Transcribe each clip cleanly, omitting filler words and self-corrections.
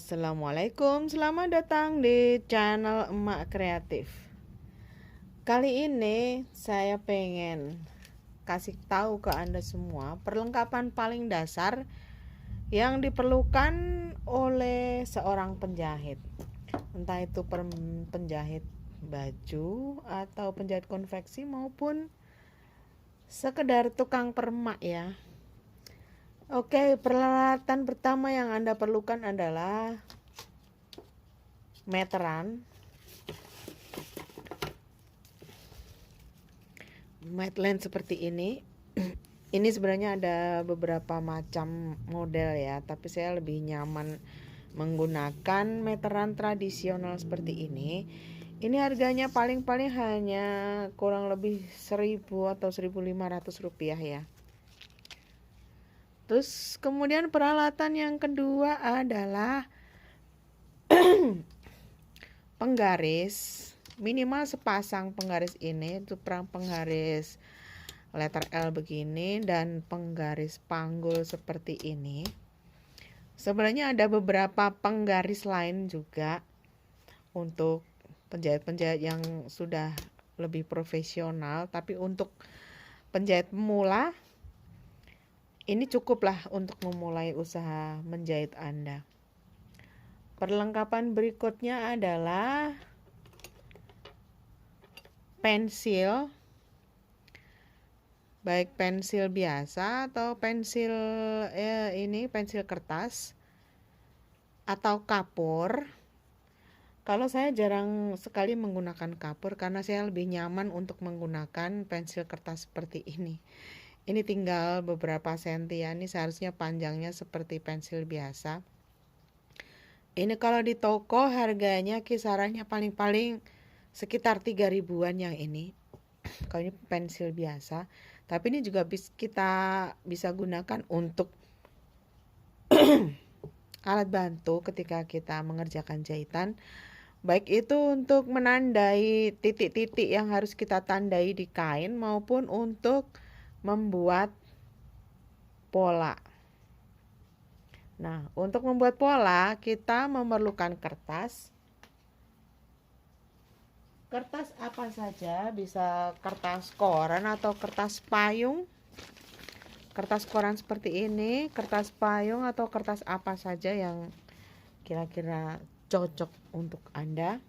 Assalamualaikum, selamat datang di channel Emak Kreatif. Kali ini saya pengen kasih tahu ke Anda semua perlengkapan paling dasar yang diperlukan oleh seorang penjahit. Entah itu penjahit baju atau penjahit konveksi maupun sekedar tukang permak ya. Oke, peralatan pertama yang Anda perlukan adalah meteran, Medline seperti ini. Ini sebenarnya ada beberapa macam model ya, tapi saya lebih nyaman menggunakan meteran tradisional seperti ini. Ini harganya paling-paling hanya kurang lebih 1.000 atau 1.500 rupiah ya. Terus kemudian peralatan yang kedua adalah penggaris, minimal sepasang penggaris ini, itu penggaris letter L begini dan penggaris panggul seperti ini. Sebenarnya ada beberapa penggaris lain juga untuk penjahit-penjahit yang sudah lebih profesional, tapi untuk penjahit pemula ini cukuplah untuk memulai usaha menjahit Anda. Perlengkapan berikutnya adalah pensil, baik pensil biasa atau pensil pensil kertas atau kapur. Kalau saya jarang sekali menggunakan kapur karena saya lebih nyaman untuk menggunakan pensil kertas seperti ini. Ini tinggal beberapa senti ya, ini seharusnya panjangnya seperti pensil biasa. Ini kalau di toko harganya kisarannya paling-paling sekitar 3 ribuan yang ini. Kalau ini pensil biasa, tapi ini juga kita bisa gunakan untuk alat bantu ketika kita mengerjakan jahitan. Baik itu untuk menandai titik-titik yang harus kita tandai di kain maupun untuk membuat pola. Nah, untuk membuat pola kita memerlukan kertas. Kertas apa saja, bisa kertas koran atau kertas payung. Kertas koran seperti ini, kertas payung atau kertas apa saja yang kira-kira cocok untuk Anda.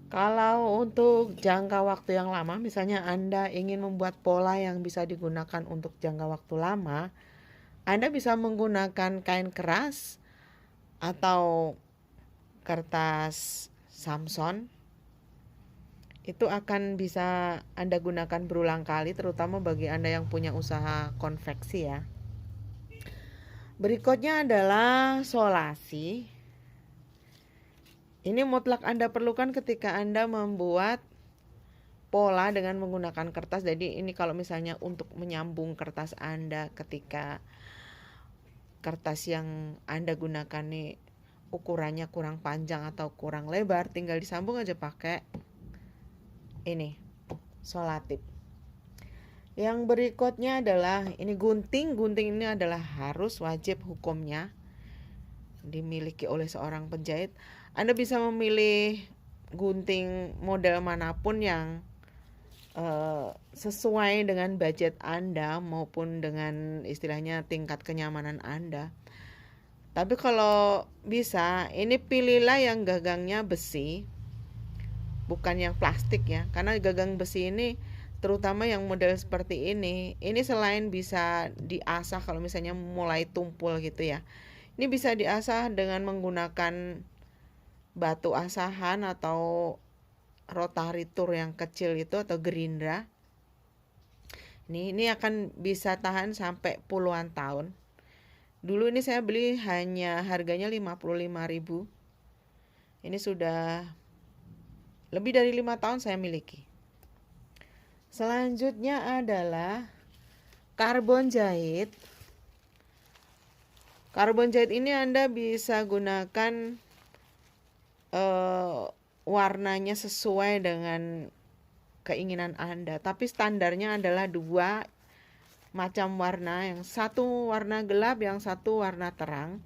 Kalau untuk jangka waktu yang lama, misalnya Anda ingin membuat pola yang bisa digunakan untuk jangka waktu lama, Anda bisa menggunakan kain keras atau kertas Samson. Itu akan bisa Anda gunakan berulang kali, terutama bagi Anda yang punya usaha konveksi ya. Berikutnya adalah solasi. Ini mutlak Anda perlukan ketika Anda membuat pola dengan menggunakan kertas. Jadi ini kalau misalnya untuk menyambung kertas Anda ketika kertas yang Anda gunakan nih ukurannya kurang panjang atau kurang lebar, tinggal disambung aja pakai ini solatip. Yang berikutnya adalah ini gunting. Gunting ini adalah harus wajib hukumnya dimiliki oleh seorang penjahit. Anda bisa memilih gunting model manapun yang sesuai dengan budget Anda maupun dengan istilahnya tingkat kenyamanan Anda. Tapi kalau bisa, ini pilihlah yang gagangnya besi, bukan yang plastik ya. Karena gagang besi ini, terutama yang model seperti ini selain bisa diasah kalau misalnya mulai tumpul gitu ya. Ini bisa diasah dengan menggunakan batu asahan atau rotary tool yang kecil itu atau gerindra. Ini akan bisa tahan sampai puluhan tahun. Dulu ini saya beli hanya harganya 55.000. Ini sudah lebih dari 5 tahun saya miliki. Selanjutnya adalah karbon jahit. Karbon jahit ini Anda bisa gunakan warnanya sesuai dengan keinginan Anda, tapi standarnya adalah 2 macam warna, yang satu warna gelap, yang satu warna terang.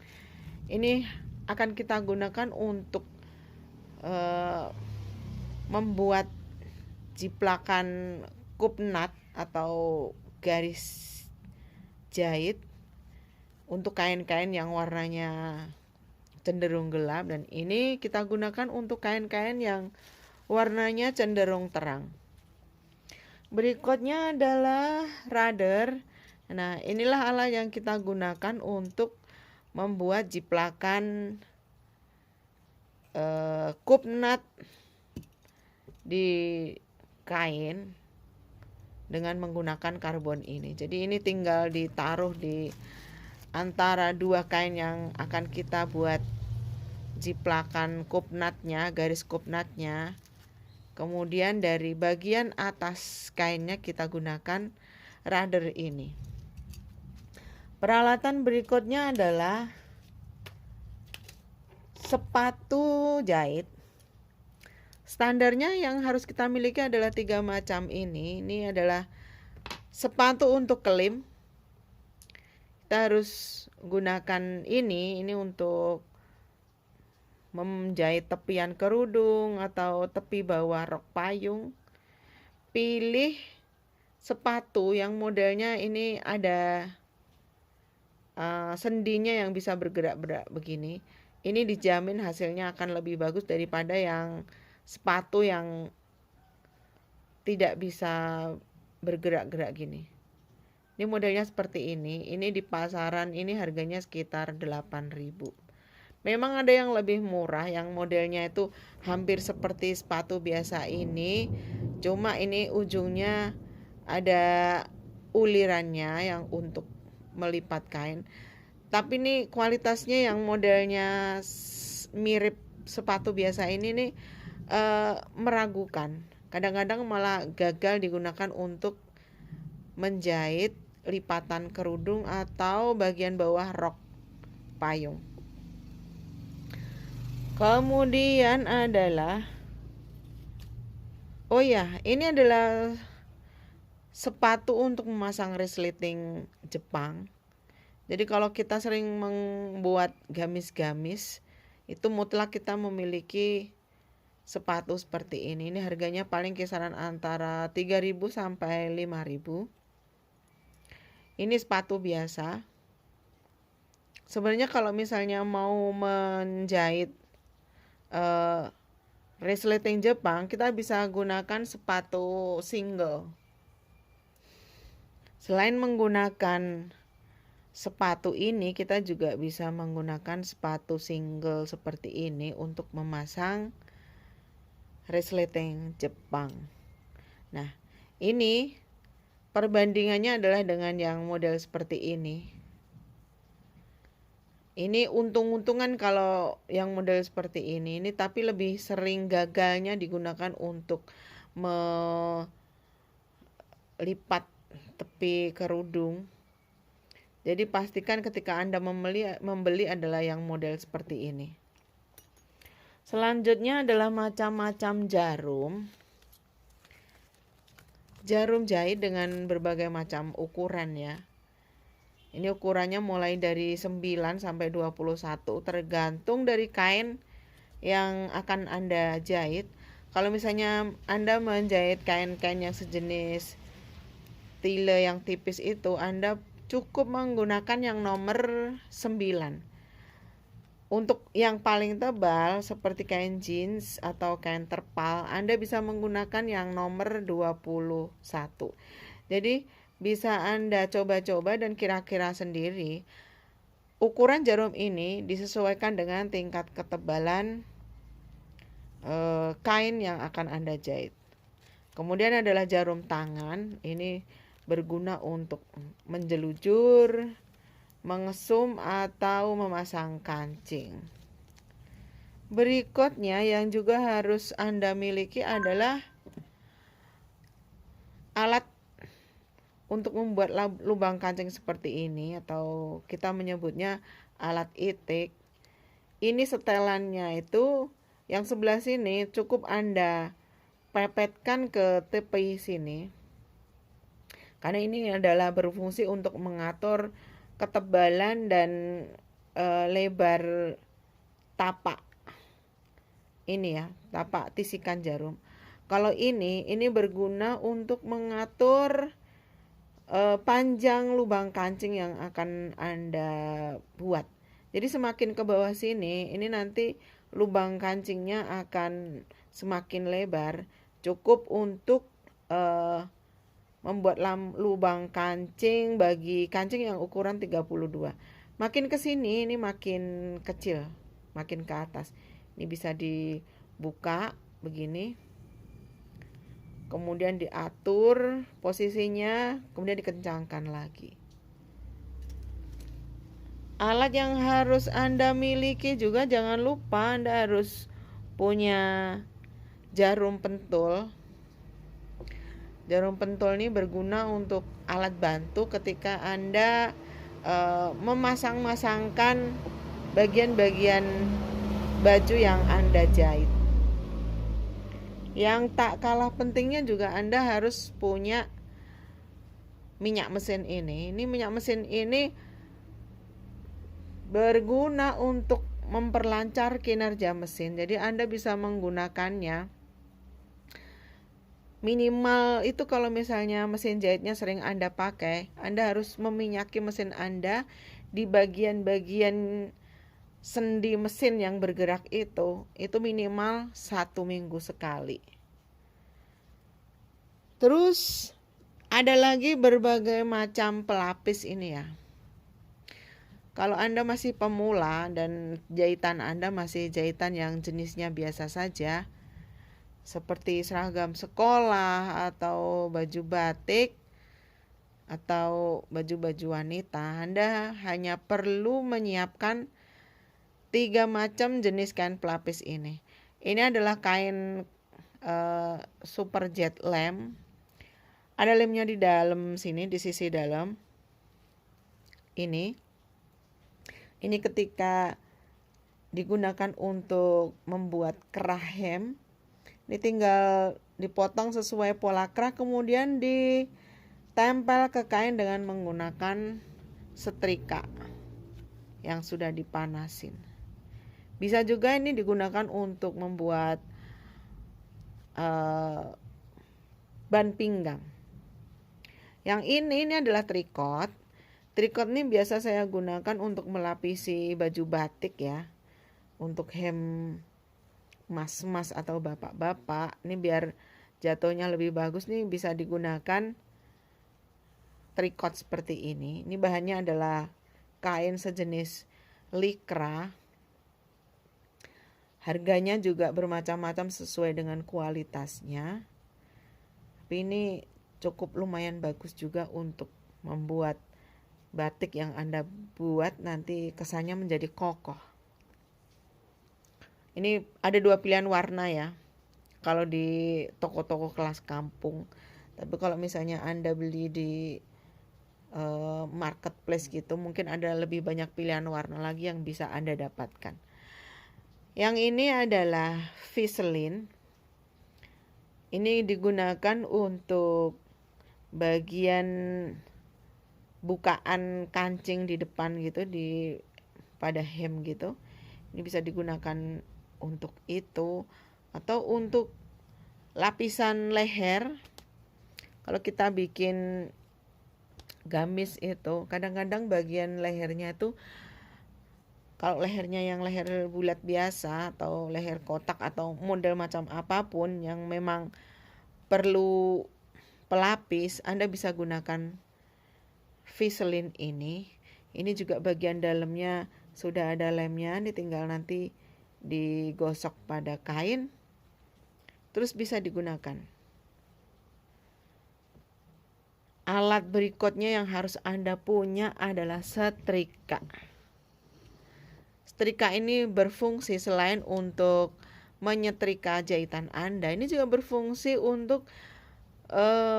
Ini akan kita gunakan untuk membuat jiplakan kupnat atau garis jahit untuk kain-kain yang warnanya cenderung gelap, dan ini kita gunakan untuk kain-kain yang warnanya cenderung terang. Berikutnya adalah rudder. Nah, inilah alat yang kita gunakan untuk membuat jiplakan kupnat di kain dengan menggunakan karbon ini. Jadi ini tinggal ditaruh di antara dua kain yang akan kita buat jiplakan kupnatnya, garis kupnatnya. Kemudian dari bagian atas kainnya kita gunakan rudder ini. Peralatan berikutnya adalah sepatu jahit. Standarnya yang harus kita miliki adalah 3 macam ini. Ini adalah sepatu untuk kelim. Kita harus gunakan ini untuk menjahit tepian kerudung atau tepi bawah rok payung. Pilih sepatu yang modelnya ini ada sendinya yang bisa bergerak-gerak begini. Ini dijamin hasilnya akan lebih bagus daripada yang sepatu yang tidak bisa bergerak-gerak gini. Ini modelnya seperti ini. Ini di pasaran ini harganya sekitar 8.000. Memang ada yang lebih murah yang modelnya itu hampir seperti sepatu biasa ini. Cuma ini ujungnya ada ulirannya yang untuk melipat kain. Tapi ini kualitasnya yang modelnya mirip sepatu biasa ini nih meragukan. Kadang-kadang malah gagal digunakan untuk menjahit lipatan kerudung atau bagian bawah rok payung. Kemudian adalah ini adalah sepatu untuk memasang resleting Jepang. Jadi kalau kita sering membuat gamis-gamis, itu mutlak kita memiliki sepatu seperti ini. Ini harganya paling kisaran antara 3.000 sampai 5.000. Ini sepatu biasa. Sebenarnya kalau misalnya mau menjahit resleting Jepang, kita bisa gunakan sepatu single. Selain menggunakan sepatu ini, kita juga bisa menggunakan sepatu single seperti ini untuk memasang resleting Jepang. Nah, ini perbandingannya adalah dengan yang model seperti ini. Ini untung-untungan kalau yang model seperti ini tapi lebih sering gagalnya digunakan untuk melipat tepi kerudung. Jadi pastikan ketika Anda membeli adalah yang model seperti ini. Selanjutnya adalah macam-macam jarum. Jarum jahit dengan berbagai macam ukuran ya. Ini ukurannya mulai dari 9 sampai 21 tergantung dari kain yang akan Anda jahit. Kalau misalnya Anda menjahit kain-kain yang sejenis tile yang tipis itu, Anda cukup menggunakan yang nomor 9. Untuk yang paling tebal seperti kain jeans atau kain terpal, Anda bisa menggunakan yang nomor 21. Jadi bisa Anda coba-coba dan kira-kira sendiri. Ukuran jarum ini disesuaikan dengan tingkat ketebalan kain yang akan Anda jahit. Kemudian adalah jarum tangan. Ini berguna untuk menjelujur, mengesum, atau memasang kancing. Berikutnya yang juga harus Anda miliki adalah alat untuk membuat lubang kancing seperti ini, atau kita menyebutnya alat itik. Ini setelannya itu yang sebelah sini cukup Anda pepetkan ke tepi sini, karena ini adalah berfungsi untuk mengatur ketebalan dan lebar tapak ini ya, tapak tisikan jarum. Kalau ini berguna untuk mengatur panjang lubang kancing yang akan Anda buat. Jadi semakin ke bawah sini, ini nanti lubang kancingnya akan semakin lebar, cukup untuk membuat lubang kancing bagi kancing yang ukuran 32. Makin ke sini ini makin kecil, makin ke atas. Ini bisa dibuka begini. Kemudian diatur posisinya, kemudian dikencangkan lagi. Alat yang harus Anda miliki juga, jangan lupa Anda harus punya jarum pentul. Jarum pentul ini berguna untuk alat bantu ketika Anda memasang-masangkan bagian-bagian baju yang Anda jahit. Yang tak kalah pentingnya juga Anda harus punya minyak mesin ini. Ini minyak mesin ini berguna untuk memperlancar kinerja mesin. Jadi Anda bisa menggunakannya minimal itu kalau misalnya mesin jahitnya sering Anda pakai, Anda harus meminyaki mesin Anda di bagian-bagian sendi mesin yang bergerak itu minimal 1 minggu sekali. Terus ada lagi berbagai macam pelapis ini ya. Kalau Anda masih pemula dan jahitan Anda masih jahitan yang jenisnya biasa saja, seperti seragam sekolah atau baju batik atau baju-baju wanita, Anda hanya perlu menyiapkan 3 macam jenis kain pelapis ini. Ini adalah kain super jet lem. Ada lemnya di dalam sini, di sisi dalam. Ini ketika digunakan untuk membuat kerah hem, ini tinggal dipotong sesuai pola kerah, kemudian ditempel ke kain dengan menggunakan setrika yang sudah dipanasin. Bisa juga ini digunakan untuk membuat ban pinggang. Yang ini adalah trikot. Trikot ini biasa saya gunakan untuk melapisi baju batik ya. Untuk hem mas-mas atau bapak-bapak. Ini biar jatuhnya lebih bagus nih, bisa digunakan trikot seperti ini. Ini bahannya adalah kain sejenis likra. Harganya juga bermacam-macam sesuai dengan kualitasnya. Tapi ini cukup lumayan bagus juga untuk membuat batik yang Anda buat nanti kesannya menjadi kokoh. Ini ada 2 pilihan warna ya, kalau di toko-toko kelas kampung. Tapi kalau misalnya Anda beli di marketplace gitu, mungkin ada lebih banyak pilihan warna lagi yang bisa Anda dapatkan. Yang ini adalah Vaseline. Ini digunakan untuk bagian bukaan kancing di depan gitu, pada hem gitu. Ini bisa digunakan untuk itu, atau untuk lapisan leher. Kalau kita bikin gamis itu, kadang-kadang bagian lehernya itu, kalau lehernya yang leher bulat biasa atau leher kotak atau model macam apapun yang memang perlu pelapis, Anda bisa gunakan Vaseline ini. Ini juga bagian dalamnya sudah ada lemnya, ini tinggal nanti digosok pada kain, terus bisa digunakan. Alat berikutnya yang harus Anda punya adalah setrika. Setrika ini berfungsi selain untuk menyetrika jahitan Anda, ini juga berfungsi untuk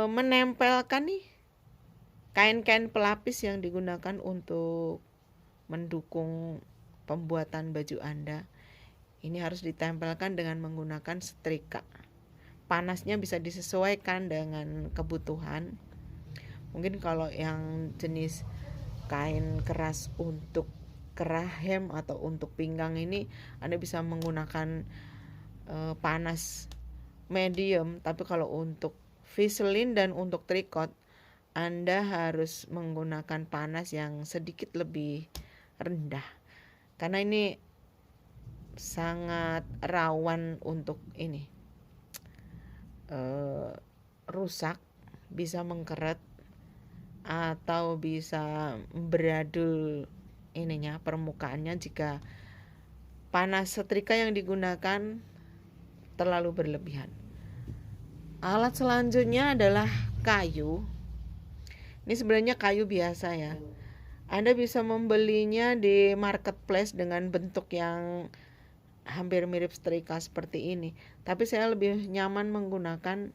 menempelkan nih kain-kain pelapis yang digunakan untuk mendukung pembuatan baju Anda. Ini harus ditempelkan dengan menggunakan setrika. Panasnya bisa disesuaikan dengan kebutuhan. Mungkin kalau yang jenis kain keras untuk ke rahim atau untuk pinggang ini Anda bisa menggunakan panas medium. Tapi kalau untuk Vaseline dan untuk tricot Anda harus menggunakan panas yang sedikit lebih rendah, karena ini sangat rawan untuk ini rusak, bisa mengkeret atau bisa beradul ininya, permukaannya, jika panas setrika yang digunakan terlalu berlebihan. Alat selanjutnya adalah kayu. Ini sebenarnya kayu biasa ya. Anda bisa membelinya di marketplace dengan bentuk yang hampir mirip setrika seperti ini. Tapi saya lebih nyaman menggunakan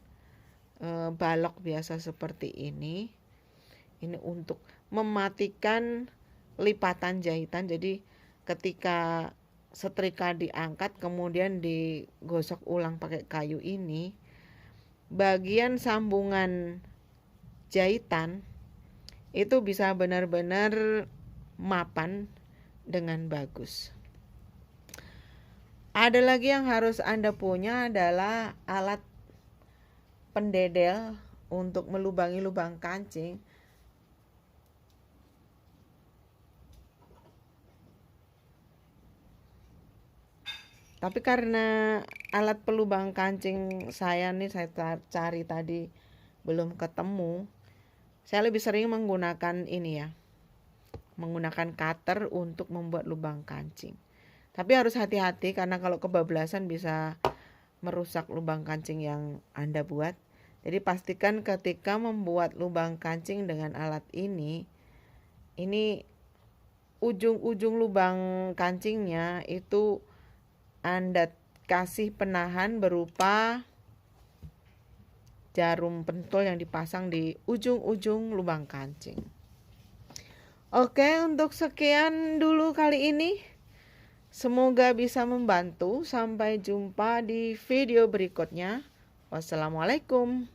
balok biasa seperti ini. Ini untuk mematikan lipatan jahitan. Jadi ketika setrika diangkat kemudian digosok ulang pakai kayu ini, bagian sambungan jahitan itu bisa benar-benar mapan dengan bagus. Ada lagi yang harus Anda punya adalah alat pendedel untuk melubangi lubang kancing. Tapi karena alat pelubang kancing saya cari tadi belum ketemu, saya lebih sering menggunakan ini ya, menggunakan cutter untuk membuat lubang kancing. Tapi harus hati-hati karena kalau kebablasan bisa merusak lubang kancing yang Anda buat. Jadi pastikan ketika membuat lubang kancing dengan alat ini ujung-ujung lubang kancingnya itu Anda kasih penahan berupa jarum pentul yang dipasang di ujung-ujung lubang kancing. Oke, untuk sekian dulu kali ini. Semoga bisa membantu. Sampai jumpa di video berikutnya. Wassalamualaikum.